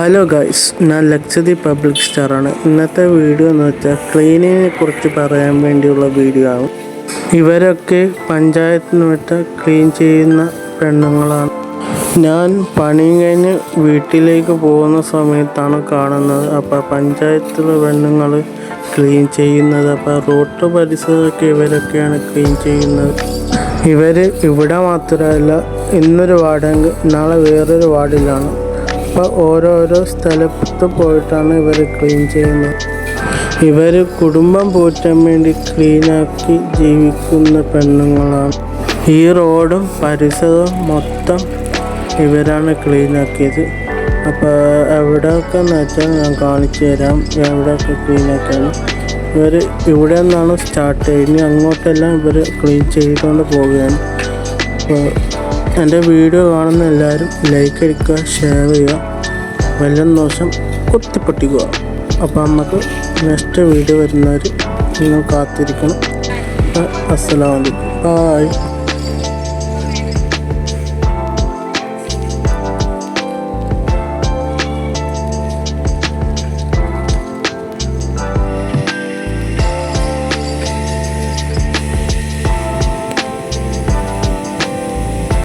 Hello guys, ഞാൻ Lakshadweep public സ്റ്റാറാണ്. ഇന്നത്തെ video എന്ന് വെച്ചാൽ ക്ലീനിങ്ങിനെ കുറിച്ച് പറയാൻ വേണ്ടിയുള്ള വീഡിയോ ആണ്. ഇവരൊക്കെ പഞ്ചായത്തിന് വിട്ട് ക്ലീൻ ചെയ്യുന്ന പെണ്ണുങ്ങളാണ്. ഞാൻ പണി കഴിഞ്ഞ് വീട്ടിലേക്ക് പോകുന്ന സമയത്താണ് കാണുന്നത്. അപ്പോൾ പഞ്ചായത്തിലെ പെണ്ണുങ്ങൾ ക്ലീൻ ചെയ്യുന്നത്. അപ്പോൾ റോഡ് പരിസരമൊക്കെ ഇവരൊക്കെയാണ് ക്ലീൻ ചെയ്യുന്നത്. ഇവർ ഇവിടെ മാത്രമല്ല, ഇന്നൊരു വാർഡെങ്കിൽ നാളെ വേറൊരു വാർഡിലാണ്. അപ്പോൾ ഓരോരോ സ്ഥലത്ത് പോയിട്ടാണ് ഇവർ ക്ലീൻ ചെയ്യുന്നത്. ഇവർ കുടുംബം പോറ്റാൻ വേണ്ടി ക്ലീനാക്കി ജീവിക്കുന്ന പെണ്ണുങ്ങളാണ്. ഈ റോഡും പരിസരവും മൊത്തം ഇവരാണ് ക്ലീനാക്കിയത്. അപ്പോൾ എവിടെയൊക്കെ എന്ന് വെച്ചാൽ ഞാൻ കാണിച്ചു തരാം. എവിടെയൊക്കെ ക്ലീനാക്കിയാണ് ഇവർ. ഇവിടെ നിന്നാണ് സ്റ്റാർട്ട് ചെയ്യുന്നത്. അങ്ങോട്ടെല്ലാം ഇവർ ക്ലീൻ ചെയ്തുകൊണ്ട് പോവുകയാണ്. അപ്പോൾ എൻ്റെ വീഡിയോ കാണുന്ന എല്ലാവരും ലൈക്ക് അടിക്കുക, ഷെയർ ചെയ്യുക, വല്ല ദോഷം കുത്തിപ്പൊട്ടിക്കുക. അപ്പോൾ നമുക്ക് നെക്സ്റ്റ് വീഡിയോ വരുന്നവർ നിങ്ങൾ കാത്തിരിക്കണം. അസ്സലാമു അലൈക്കും, ബായ്.